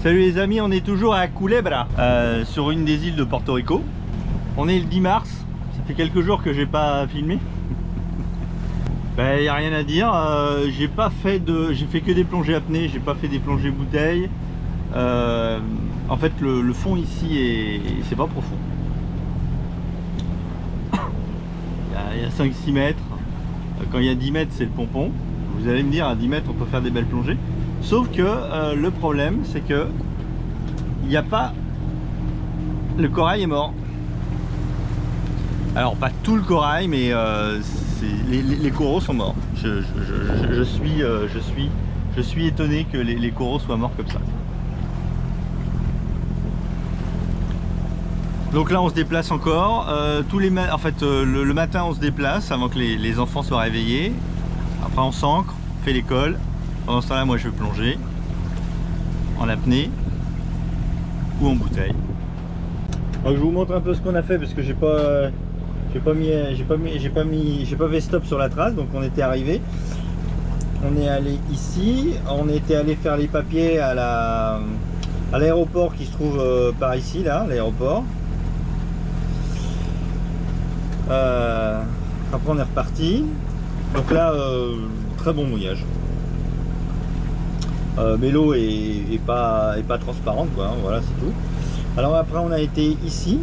Salut les amis, on est toujours à Culebra, sur une des îles de Porto Rico. On est le 10 mars, ça fait quelques jours que j'ai pas filmé. Ben y a rien à dire, j'ai fait que des plongées apnées, j'ai pas fait des plongées bouteilles. En fait le fond ici c'est pas profond. Il y a 5-6 mètres, quand il y a 10 mètres c'est le pompon. Vous allez me dire à 10 mètres on peut faire des belles plongées. Sauf que le problème c'est que il n'y a pas, le corail est mort. Alors pas tout le corail, mais les coraux sont morts. Je suis étonné que les coraux soient morts comme ça. Donc là on se déplace encore. Le matin on se déplace avant que les enfants soient réveillés. Après on s'ancre, on fait l'école. Pendant ce temps-là, moi je vais plonger en apnée ou en bouteille. Donc je vous montre un peu ce qu'on a fait parce que j'ai pas fait stop sur la trace. Donc on était arrivé, on est allé ici, on était allé faire les papiers à l'aéroport qui se trouve par ici là, l'aéroport. Après on est reparti. Donc là, très bon mouillage. Mais l'eau est pas transparente quoi, hein, voilà c'est tout. Alors après on a été ici,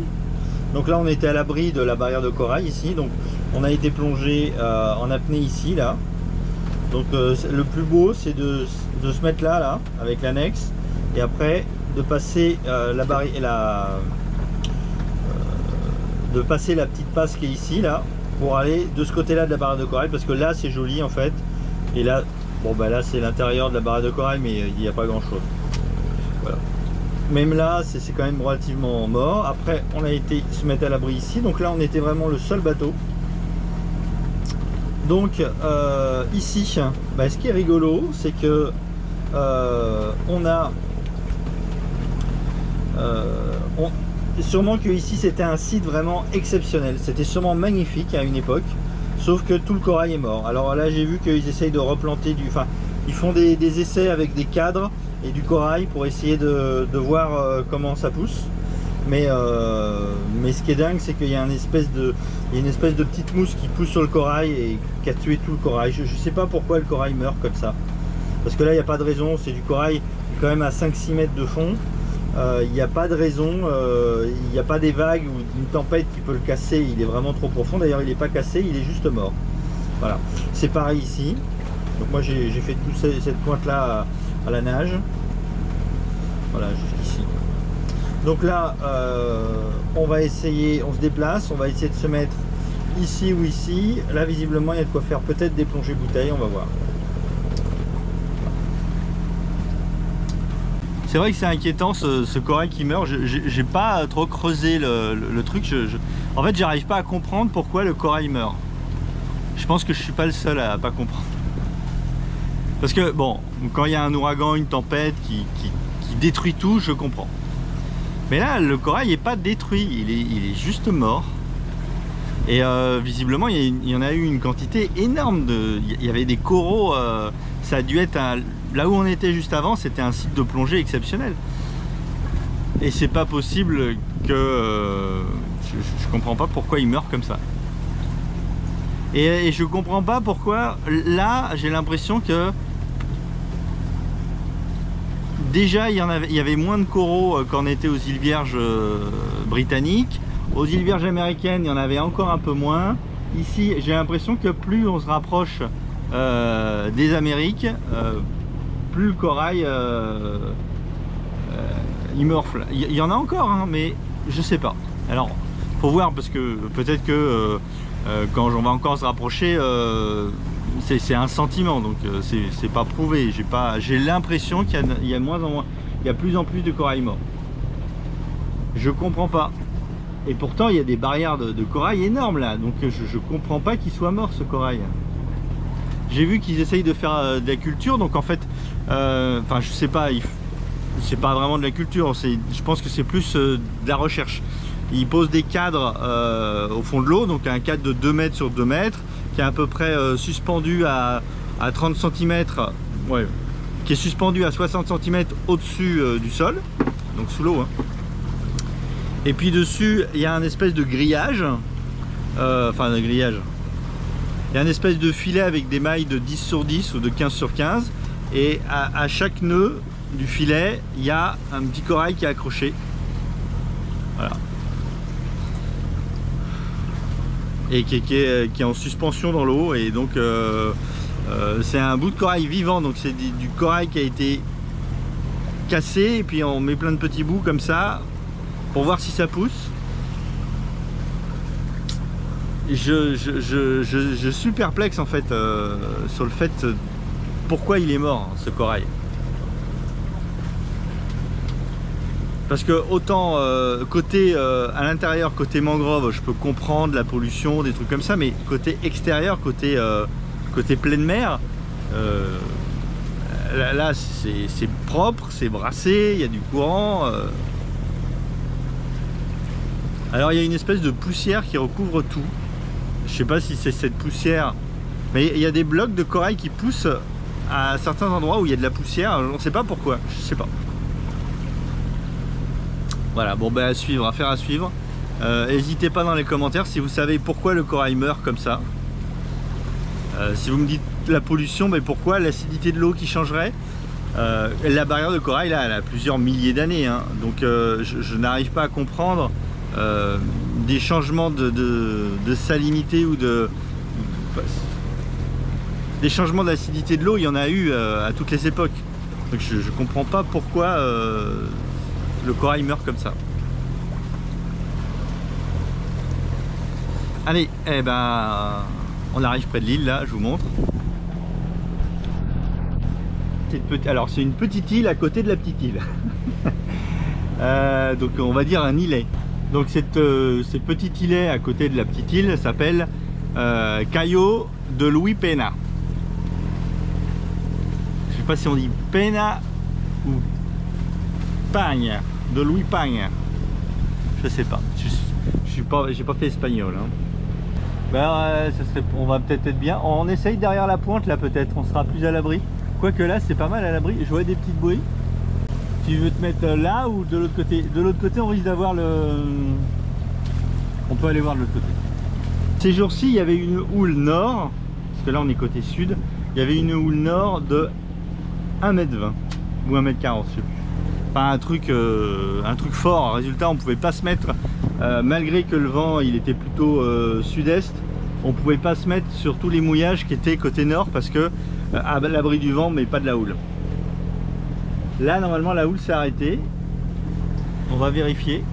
donc là on était à l'abri de la barrière de corail ici, donc on a été plongé en apnée ici là. Donc le plus beau c'est de se mettre là avec l'annexe et après de passer la barrière de passer la petite passe qui est ici là pour aller de ce côté là de la barrière de corail parce que là c'est joli en fait et là bon bah là c'est l'intérieur de la barrière de corail mais il n'y a pas grand chose. Voilà. Même là c'est quand même relativement mort. Après on a été se mettre à l'abri ici. Donc là on était vraiment le seul bateau. Donc ici, bah, ce qui est rigolo c'est que sûrement que ici c'était un site vraiment exceptionnel. C'était sûrement magnifique à une époque. Sauf que tout le corail est mort. Alors là j'ai vu qu'ils essayent de replanter ils font des essais avec des cadres et du corail pour essayer de voir comment ça pousse. Mais ce qui est dingue c'est qu'il y a une espèce de petite mousse qui pousse sur le corail et qui a tué tout le corail. Je sais pas pourquoi le corail meurt comme ça. Parce que là il n'y a pas de raison, c'est du corail quand même à 5-6 mètres de fond. Il n'y a pas de raison, il n'y a pas des vagues ou une tempête qui peut le casser, il est vraiment trop profond. D'ailleurs il n'est pas cassé, il est juste mort. Voilà, c'est pareil ici. Donc moi j'ai fait toute cette pointe là à la nage. Voilà, jusqu'ici. Donc là on va essayer, on se déplace, on va essayer de se mettre ici ou ici. Là visiblement il y a de quoi faire peut-être des plongées bouteilles, on va voir. C'est vrai que c'est inquiétant ce corail qui meurt. J'ai pas trop creusé le truc. En fait j'arrive pas à comprendre pourquoi le corail meurt. Je pense que je suis pas le seul à pas comprendre. Parce que bon, quand il y a un ouragan, une tempête qui détruit tout, je comprends. Mais là le corail est pas détruit, il est juste mort. Et visiblement il y en a eu une quantité énorme il y avait des coraux, ça a dû être là où on était juste avant, c'était un site de plongée exceptionnel. Et c'est pas possible que je comprends pas pourquoi il meurt comme ça. Et je comprends pas pourquoi là j'ai l'impression que déjà il y avait moins de coraux quand on était aux îles Vierges britanniques. Aux îles Vierges américaines, il y en avait encore un peu moins. Ici, j'ai l'impression que plus on se rapproche des Amériques, plus le corail il morfle. Il y en a encore, hein, mais je sais pas. Alors, faut voir parce que peut-être que quand on va encore se rapprocher, c'est un sentiment, donc c'est pas prouvé. J'ai l'impression qu'il y a moins en moins, il y a plus en plus de corail mort. Je comprends pas. Et pourtant il y a des barrières de corail énormes là, donc je comprends pas qu'il soit mort ce corail. J'ai vu qu'ils essayent de faire de la culture, donc en fait, enfin je sais pas, c'est pas vraiment de la culture, je pense que c'est plus de la recherche. Ils posent des cadres au fond de l'eau, donc un cadre de 2 mètres sur 2 mètres, qui est à peu près suspendu à 30 cm, ouais, qui est suspendu à 60 cm au-dessus du sol, donc sous l'eau, hein. Et puis dessus il y a un espèce de grillage, enfin un grillage, il y a une espèce de filet avec des mailles de 10 sur 10 ou de 15 sur 15, et à chaque nœud du filet il y a un petit corail qui est accroché, voilà, et qui est en suspension dans l'eau. Et donc c'est un bout de corail vivant, donc c'est du corail qui a été cassé, et puis on met plein de petits bouts comme ça pour voir si ça pousse. Je suis perplexe en fait sur le fait pourquoi il est mort, ce corail. Parce que autant côté à l'intérieur, côté mangrove, je peux comprendre la pollution, des trucs comme ça, mais côté extérieur, côté pleine mer, là c'est propre, c'est brassé, il y a du courant. Alors il y a une espèce de poussière qui recouvre tout. Je sais pas si c'est cette poussière, mais il y a des blocs de corail qui poussent à certains endroits où il y a de la poussière. On ne sait pas pourquoi, je sais pas. Voilà, bon ben à suivre, affaire à suivre. N'hésitez pas dans les commentaires si vous savez pourquoi le corail meurt comme ça. Si vous me dites la pollution, mais pourquoi l'acidité de l'eau qui changerait. La barrière de corail là, elle a plusieurs milliers d'années, hein, donc je n'arrive pas à comprendre des changements de salinité ou des changements d'acidité de l'eau. Il y en a eu à toutes les époques, donc je comprends pas pourquoi le corail meurt comme ça. Allez, eh ben on arrive près de l'île là, je vous montre. Alors c'est une petite île à côté de la petite île. Donc on va dire un îlet. Donc cette petite îlet à côté de la petite île s'appelle Cayo de Luis Pena. Je sais pas si on dit Pena ou Pagne, de Luis Pagne. Je sais pas. J'ai pas fait espagnol, hein. Ben, ça serait, on va peut-être être bien. On essaye derrière la pointe là, peut-être. On sera plus à l'abri. Quoique là, c'est pas mal à l'abri. Je vois des petites bruits. Tu veux te mettre là ou de l'autre côté? De l'autre côté, on risque d'avoir le... On peut aller voir de l'autre côté. Ces jours-ci, il y avait une houle nord, parce que là, on est côté sud. Il y avait une houle nord de 1,20 m ou 1,40 m, je sais plus. Enfin, un truc fort. Résultat, on pouvait pas se mettre, malgré que le vent, il était plutôt sud-est, on pouvait pas se mettre sur tous les mouillages qui étaient côté nord, parce que à l'abri du vent, mais pas de la houle. Là normalement la houle s'est arrêtée. On va vérifier.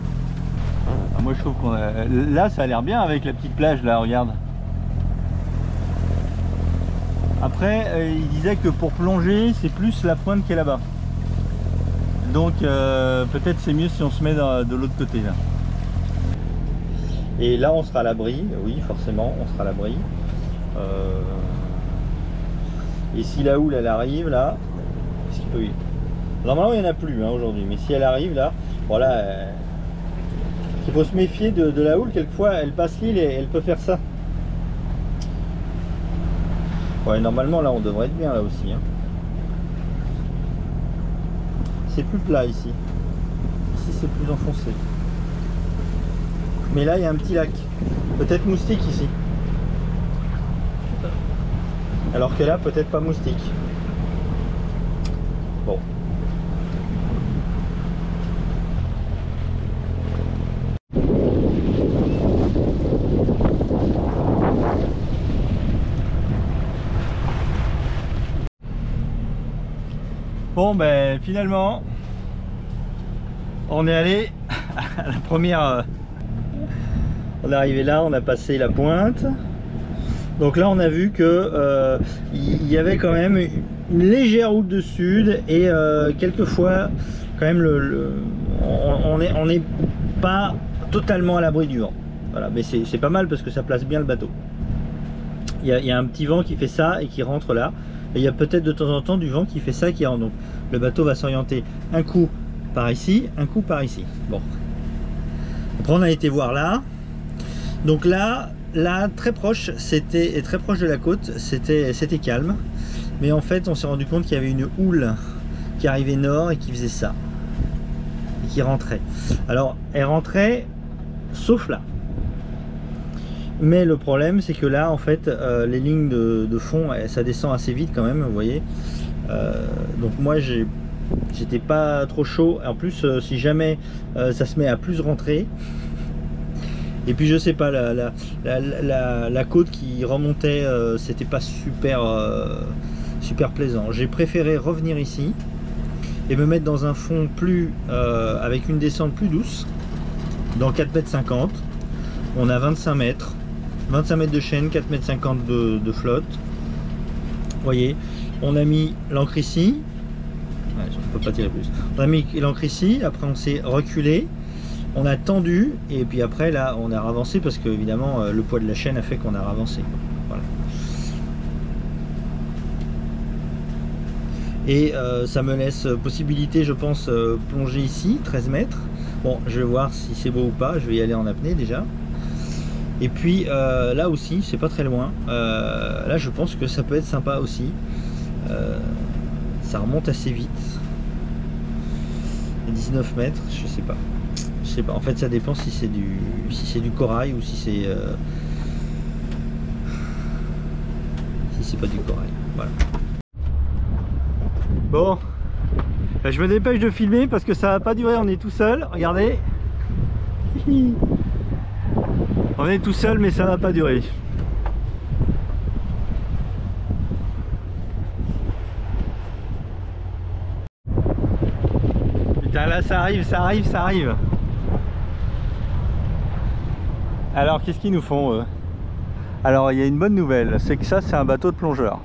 Ah, moi je trouve qu'on a... Là ça a l'air bien avec la petite plage là, regarde. Après il disait que pour plonger c'est plus la pointe qui est là-bas. Donc peut-être c'est mieux si on se met de l'autre côté là. Et là on sera à l'abri, oui forcément on sera à l'abri. Et si la houle elle arrive là, est-ce qu'il peut y... Normalement il n'y en a plus hein, aujourd'hui, mais si elle arrive là, voilà, il faut se méfier de la houle. Quelquefois elle passe l'île et elle peut faire ça. Ouais, normalement là on devrait être bien là aussi, hein. C'est plus plat ici. Ici c'est plus enfoncé. Mais là il y a un petit lac. Peut-être moustique ici. Alors que là peut-être pas moustique. Bon. Bon ben finalement on est allé à la première, on est arrivé là, on a passé la pointe. Donc là on a vu que il y avait quand même une légère route de sud et quelquefois quand même on n'est pas totalement à l'abri du vent. Voilà, mais c'est pas mal parce que ça place bien le bateau. Il y a un petit vent qui fait ça et qui rentre là. Et il y a peut-être de temps en temps du vent qui fait ça, qui rentre. Donc le bateau va s'orienter un coup par ici, un coup par ici. Bon. Après on a été voir là. Donc là très proche, c'était très proche de la côte, c'était calme. Mais en fait, on s'est rendu compte qu'il y avait une houle qui arrivait nord et qui faisait ça. Et qui rentrait. Alors, elle rentrait, sauf là. Mais le problème, c'est que là, en fait, les lignes de fond, ça descend assez vite quand même, vous voyez. Donc moi, j'étais pas trop chaud. En plus, si jamais ça se met à plus rentrer, et puis je sais pas, la côte qui remontait, c'était pas super, super plaisant. J'ai préféré revenir ici et me mettre dans un fond plus, avec une descente plus douce, dans 4,50 m. On a 25 mètres. 25 mètres de chaîne, 4,50 m de flotte. Vous voyez, on a mis l'ancre ici. Ouais, je ne peux pas tirer plus. On a mis l'ancre ici, après on s'est reculé, on a tendu, et puis après là on a ravancé parce que évidemment le poids de la chaîne a fait qu'on a ravancé. Voilà. Et ça me laisse possibilité, je pense, plonger ici, 13 mètres. Bon, je vais voir si c'est beau ou pas, je vais y aller en apnée déjà. Et puis là aussi, c'est pas très loin. Là, je pense que ça peut être sympa aussi. Ça remonte assez vite. 19 mètres, je sais pas. Je sais pas. En fait, ça dépend si c'est du corail ou si c'est pas du corail. Voilà. Bon, je me dépêche de filmer parce que ça va pas durer. On est tout seul. Regardez. On est tout seul, mais ça va pas durer. Putain, là ça arrive, ça arrive, ça arrive. Alors qu'est-ce qu'ils nous font eux? Alors il y a une bonne nouvelle, c'est que ça c'est un bateau de plongeur.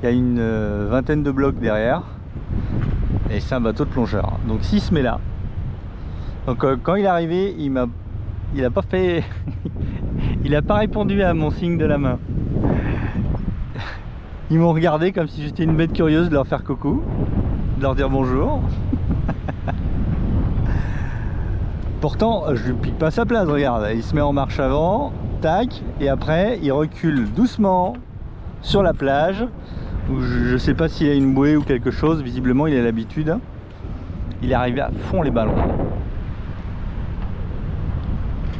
Il y a une vingtaine de blocs derrière. Et c'est un bateau de plongeur. Donc s'il se met là. Donc quand il est arrivé, il a pas fait il a pas répondu à mon signe de la main. Ils m'ont regardé comme si j'étais une bête curieuse de leur faire coucou, de leur dire bonjour. Pourtant je lui pique pas sa place, regarde, il se met en marche avant, tac, et après il recule doucement sur la plage où je sais pas s'il y a une bouée ou quelque chose, visiblement il a l'habitude. Il est arrivé à fond les ballons.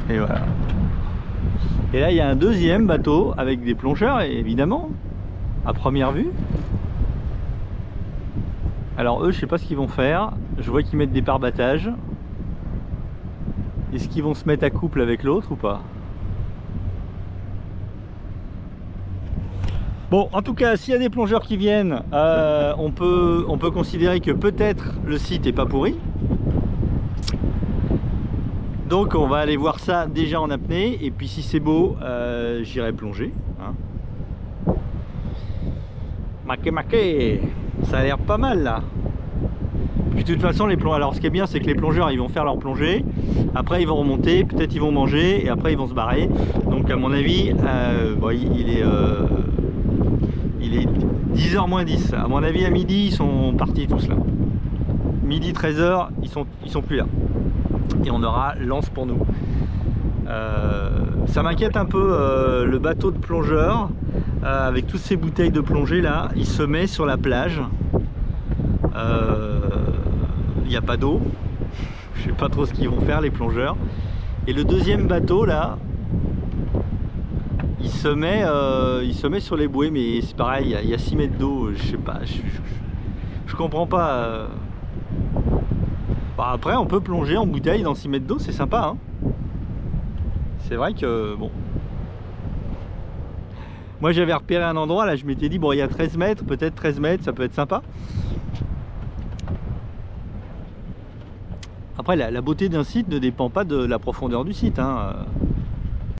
Et voilà. Et là il y a un deuxième bateau avec des plongeurs, évidemment, à première vue. Alors eux, je sais pas ce qu'ils vont faire. Je vois qu'ils mettent des pare-battages. Est-ce qu'ils vont se mettre à couple avec l'autre ou pas? Bon, en tout cas, s'il y a des plongeurs qui viennent, on peut considérer que peut-être le site est pas pourri. Donc on va aller voir ça déjà en apnée, et puis si c'est beau, j'irai plonger. Hein. Maquet, ça a l'air pas mal là. Puis de toute façon, alors ce qui est bien, c'est que les plongeurs, ils vont faire leur plongée, après ils vont remonter, peut-être ils vont manger, et après ils vont se barrer. Donc à mon avis, bon, il est 10h moins 10. À mon avis, à midi, ils sont partis tous là. Midi 13h, ils sont plus là. Et on aura l'anse pour nous. Ça m'inquiète un peu, le bateau de plongeur avec toutes ces bouteilles de plongée là, il se met sur la plage. Il n'y a pas d'eau. Je sais pas trop ce qu'ils vont faire les plongeurs. Et le deuxième bateau là, il se met sur les bouées, mais c'est pareil, il y a 6 mètres d'eau. Je sais pas, je comprends pas. Bah après on peut plonger en bouteille dans 6 mètres d'eau, c'est sympa hein. C'est vrai que bon, moi j'avais repéré un endroit là, je m'étais dit bon, il y a 13 mètres, peut-être 13 mètres, ça peut être sympa. Après la beauté d'un site ne dépend pas de la profondeur du site hein.